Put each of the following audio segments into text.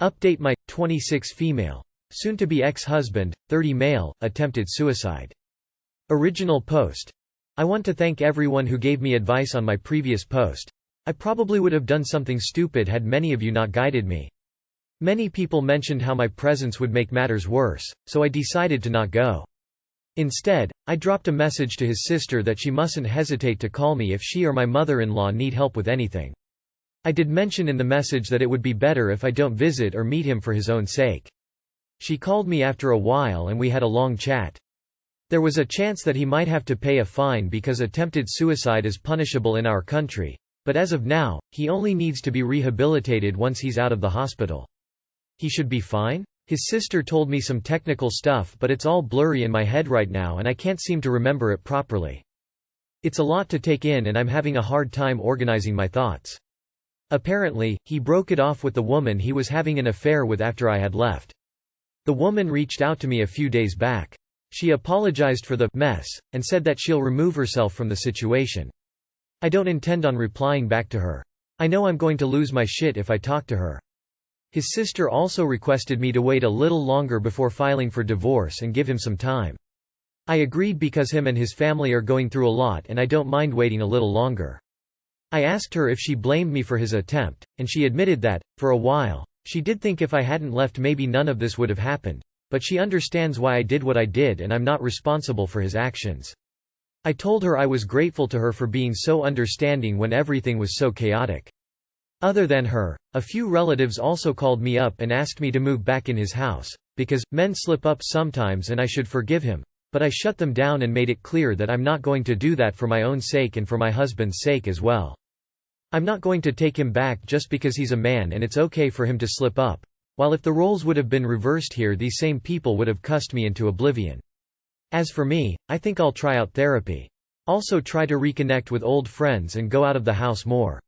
Update: my 26 female, soon-to-be ex-husband, 30 male, attempted suicide. Original post. I want to thank everyone who gave me advice on my previous post. I probably would have done something stupid had many of you not guided me. Many people mentioned how my presence would make matters worse, so I decided to not go. Instead, I dropped a message to his sister that she mustn't hesitate to call me if she or my mother-in-law need help with anything. I did mention in the message that it would be better if I don't visit or meet him for his own sake. She called me after a while and we had a long chat. There was a chance that he might have to pay a fine because attempted suicide is punishable in our country, but as of now, he only needs to be rehabilitated once he's out of the hospital. He should be fine? His sister told me some technical stuff, but it's all blurry in my head right now and I can't seem to remember it properly. It's a lot to take in and I'm having a hard time organizing my thoughts. Apparently, he broke it off with the woman he was having an affair with after I had left. The woman reached out to me a few days back. She apologized for the mess, and said that she'll remove herself from the situation. I don't intend on replying back to her. I know I'm going to lose my shit if I talk to her. His sister also requested me to wait a little longer before filing for divorce and give him some time. I agreed because him and his family are going through a lot and I don't mind waiting a little longer. I asked her if she blamed me for his attempt, and she admitted that, for a while, she did think if I hadn't left maybe none of this would have happened, but she understands why I did what I did and I'm not responsible for his actions. I told her I was grateful to her for being so understanding when everything was so chaotic. Other than her, a few relatives also called me up and asked me to move back in his house, because men slip up sometimes and I should forgive him, but I shut them down and made it clear that I'm not going to do that for my own sake and for my husband's sake as well. I'm not going to take him back just because he's a man and it's okay for him to slip up, while if the roles would have been reversed here these same people would have cussed me into oblivion. As for me, I think I'll try out therapy. Also try to reconnect with old friends and go out of the house more.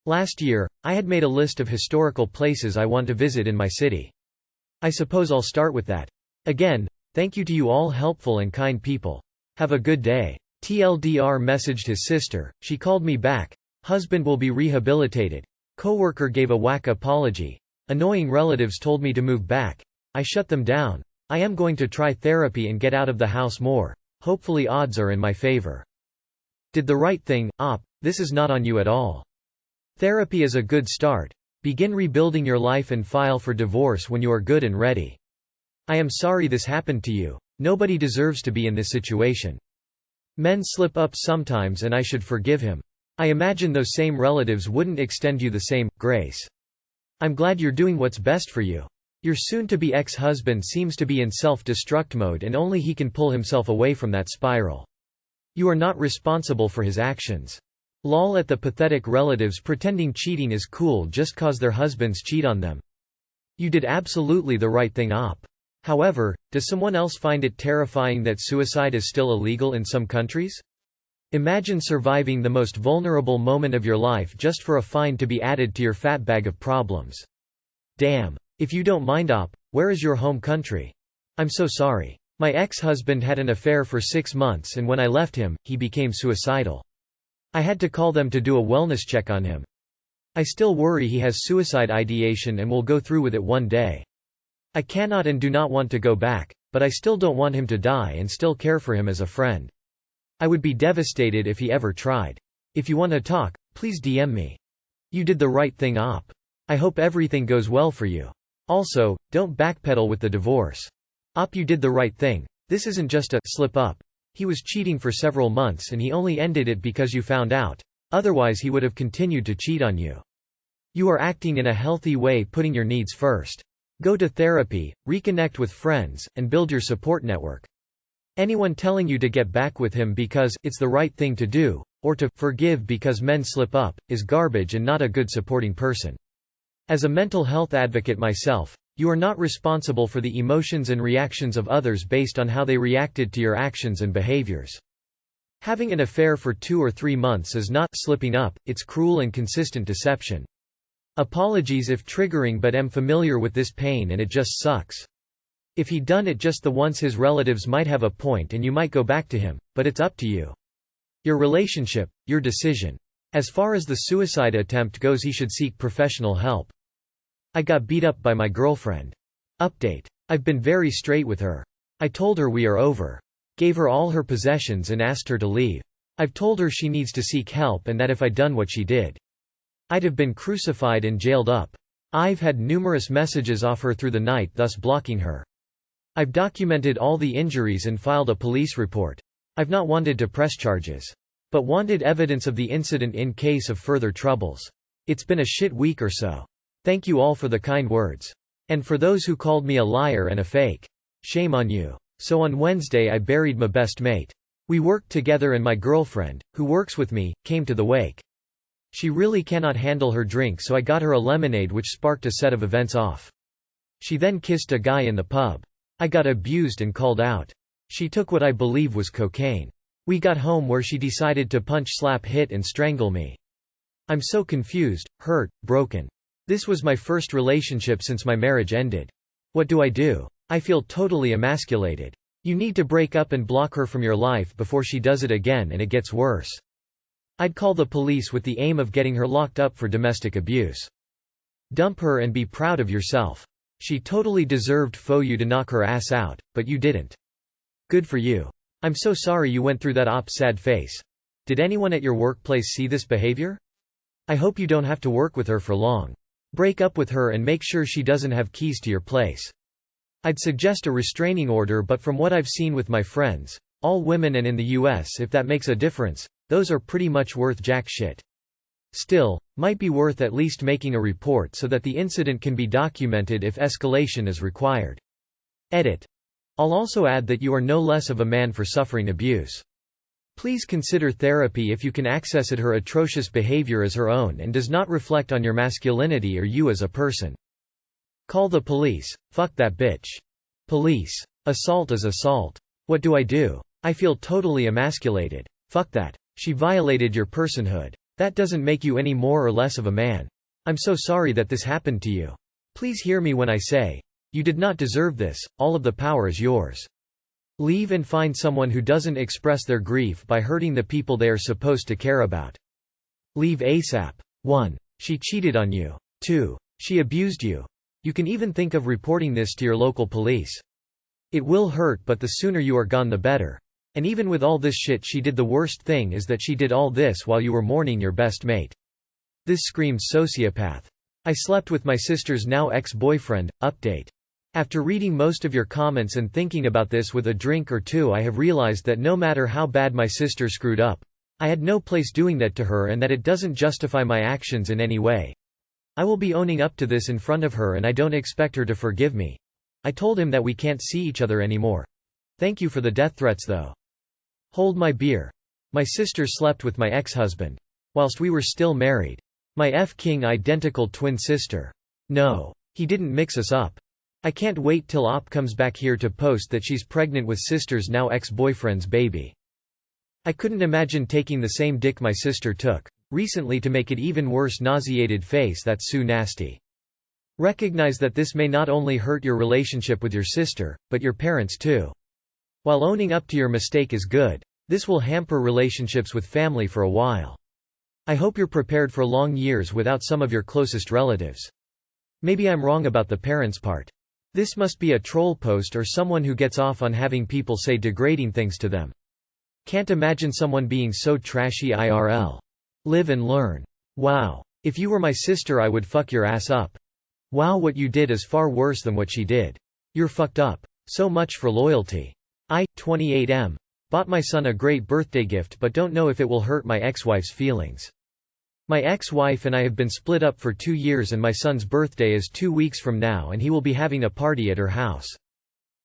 Last year, I had made a list of historical places I want to visit in my city. I suppose I'll start with that. Again, thank you to you all helpful and kind people. Have a good day. TLDR messaged his sister, she called me back. Husband will be rehabilitated. Coworker gave a whack apology. Annoying relatives told me to move back. I shut them down. I am going to try therapy and get out of the house more. Hopefully odds are in my favor. Did the right thing, op. This is not on you at all. Therapy is a good start. Begin rebuilding your life and file for divorce when you are good and ready. I am sorry this happened to you. Nobody deserves to be in this situation. Men slip up sometimes and I should forgive him. I imagine those same relatives wouldn't extend you the same grace. I'm glad you're doing what's best for you. Your soon-to-be ex-husband seems to be in self-destruct mode and only he can pull himself away from that spiral. You are not responsible for his actions. Lol at the pathetic relatives pretending cheating is cool just cause their husbands cheat on them. You did absolutely the right thing, op. However, does someone else find it terrifying that suicide is still illegal in some countries? Imagine surviving the most vulnerable moment of your life just for a fine to be added to your fat bag of problems. Damn. If you don't mind, op, where is your home country? I'm so sorry. My ex-husband had an affair for 6 months and when I left him, he became suicidal. I had to call them to do a wellness check on him. I still worry he has suicide ideation and will go through with it one day. I cannot and do not want to go back, but I still don't want him to die and still care for him as a friend. I would be devastated if he ever tried. If you want to talk, please DM me. You did the right thing, op. I hope everything goes well for you. Also, don't backpedal with the divorce. Op, you did the right thing. This isn't just a slip up. He was cheating for several months and he only ended it because you found out. Otherwise he would have continued to cheat on you. You are acting in a healthy way, putting your needs first. Go to therapy, reconnect with friends, and build your support network. Anyone telling you to get back with him because it's the right thing to do, or to forgive because men slip up, is garbage and not a good supporting person. As a mental health advocate myself, you are not responsible for the emotions and reactions of others based on how they reacted to your actions and behaviors. Having an affair for 2 or 3 months is not slipping up, it's cruel and consistent deception. Apologies if triggering, but am familiar with this pain and it just sucks. If he'd done it just the once, his relatives might have a point and you might go back to him, but it's up to you. Your relationship, your decision. As far as the suicide attempt goes, he should seek professional help. I got beat up by my girlfriend. Update. I've been very straight with her. I told her we are over. Gave her all her possessions and asked her to leave. I've told her she needs to seek help and that if I'd done what she did, I'd have been crucified and jailed up. I've had numerous messages off her through the night, thus blocking her. I've documented all the injuries and filed a police report. I've not wanted to press charges, but wanted evidence of the incident in case of further troubles. It's been a shit week or so. Thank you all for the kind words. And for those who called me a liar and a fake. Shame on you. So on Wednesday I buried my best mate. We worked together and my girlfriend, who works with me, came to the wake. She really cannot handle her drink, so I got her a lemonade, which sparked a set of events off. She then kissed a guy in the pub. I got abused and called out. She took what I believe was cocaine. We got home where she decided to punch, slap, hit and strangle me. I'm so confused, hurt, broken. This was my first relationship since my marriage ended. What do? I feel totally emasculated. You need to break up and block her from your life before she does it again and it gets worse. I'd call the police with the aim of getting her locked up for domestic abuse. Dump her and be proud of yourself. She totally deserved for you to knock her ass out, but you didn't. Good for you. I'm so sorry you went through that. Sad face. Did anyone at your workplace see this behavior? I hope you don't have to work with her for long. Break up with her and make sure she doesn't have keys to your place. I'd suggest a restraining order, but from what I've seen with my friends, all women and in the US, if that makes a difference, those are pretty much worth jack shit. Still, might be worth at least making a report so that the incident can be documented if escalation is required. Edit. I'll also add that you are no less of a man for suffering abuse. Please consider therapy if you can access it. Her atrocious behavior is her own and does not reflect on your masculinity or you as a person. Call the police. Fuck that bitch. Police. Assault is assault. What do? I feel totally emasculated. Fuck that. She violated your personhood. That doesn't make you any more or less of a man. I'm so sorry that this happened to you. Please hear me when I say, you did not deserve this, all of the power is yours. Leave and find someone who doesn't express their grief by hurting the people they are supposed to care about. Leave ASAP. 1. She cheated on you. 2. She abused you. You can even think of reporting this to your local police. It will hurt, but the sooner you are gone the better. And even with all this shit she did, the worst thing is that she did all this while you were mourning your best mate. This screams sociopath. I slept with my sister's now ex-boyfriend. Update. After reading most of your comments and thinking about this with a drink or two, I have realized that no matter how bad my sister screwed up, I had no place doing that to her and that it doesn't justify my actions in any way. I will be owning up to this in front of her and I don't expect her to forgive me. I told him that we can't see each other anymore. Thank you for the death threats though. Hold my beer. My sister slept with my ex-husband. Whilst we were still married. My F-king identical twin sister. No. He didn't mix us up. I can't wait till Op comes back here to post that she's pregnant with sister's now ex-boyfriend's baby. I couldn't imagine taking the same dick my sister took recently to make it even worse. Nauseated face. That's so nasty. Recognize that this may not only hurt your relationship with your sister, but your parents too. While owning up to your mistake is good, this will hamper relationships with family for a while. I hope you're prepared for long years without some of your closest relatives. Maybe I'm wrong about the parents part. This must be a troll post or someone who gets off on having people say degrading things to them. Can't imagine someone being so trashy IRL. Live and learn. Wow. If you were my sister I would fuck your ass up. Wow, what you did is far worse than what she did. You're fucked up. So much for loyalty. 28M. Bought my son a great birthday gift but don't know if it will hurt my ex-wife's feelings. My ex-wife and I have been split up for 2 years and my son's birthday is 2 weeks from now and he will be having a party at her house.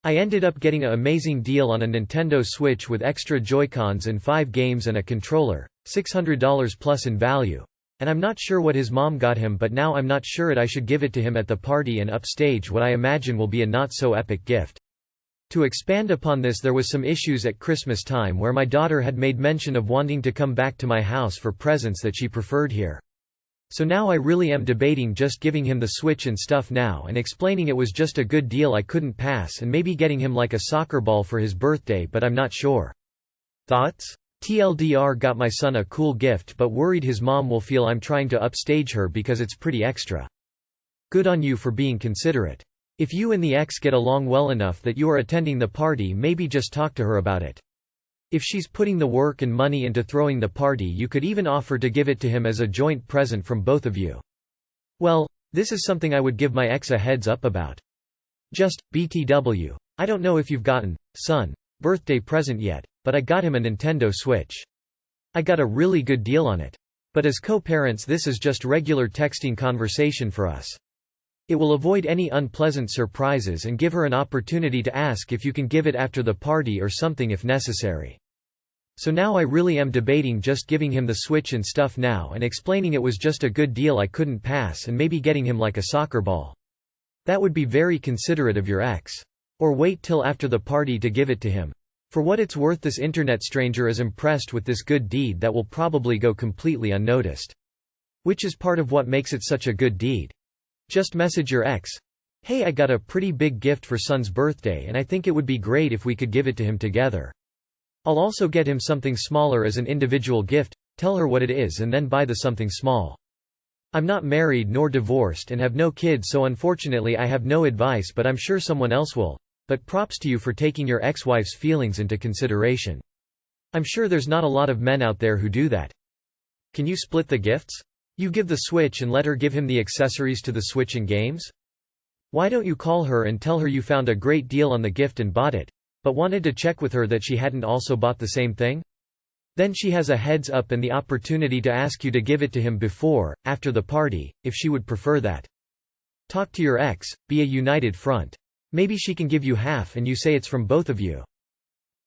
I ended up getting an amazing deal on a Nintendo Switch with extra Joy-Cons and 5 games and a controller, $600 plus in value. And I'm not sure what his mom got him, but now I'm not sure I should give it to him at the party and upstage what I imagine will be a not so epic gift. To expand upon this, there was some issues at Christmas time where my daughter had made mention of wanting to come back to my house for presents that she preferred here. So now I really am debating just giving him the Switch and stuff now and explaining it was just a good deal I couldn't pass and maybe getting him like a soccer ball for his birthday, but I'm not sure. Thoughts? TLDR, got my son a cool gift but worried his mom will feel I'm trying to upstage her because it's pretty extra. Good on you for being considerate. If you and the ex get along well enough that you are attending the party, maybe just talk to her about it. If she's putting the work and money into throwing the party, you could even offer to give it to him as a joint present from both of you. Well, this is something I would give my ex a heads up about. Just, BTW. I don't know if you've gotten, son, birthday present yet, but I got him a Nintendo Switch. I got a really good deal on it. But as co-parents, this is just regular texting conversation for us. It will avoid any unpleasant surprises and give her an opportunity to ask if you can give it after the party or something if necessary. So now I really am debating just giving him the Switch and stuff now and explaining it was just a good deal I couldn't pass, and maybe getting him like a soccer ball. That would be very considerate of your ex. Or wait till after the party to give it to him. For what it's worth, this internet stranger is impressed with this good deed that will probably go completely unnoticed. Which is part of what makes it such a good deed. Just message your ex. Hey, I got a pretty big gift for son's birthday and I think it would be great if we could give it to him together. I'll also get him something smaller as an individual gift. Tell her what it is and then buy the something small. I'm not married nor divorced and have no kids, so unfortunately I have no advice, but I'm sure someone else will. But props to you for taking your ex-wife's feelings into consideration. I'm sure there's not a lot of men out there who do that. Can you split the gifts? You give the Switch and let her give him the accessories to the Switch and games? Why don't you call her and tell her you found a great deal on the gift and bought it, but wanted to check with her that she hadn't also bought the same thing? Then she has a heads up and the opportunity to ask you to give it to him before, after the party, if she would prefer that. Talk to your ex, be a united front. Maybe she can give you half and you say it's from both of you.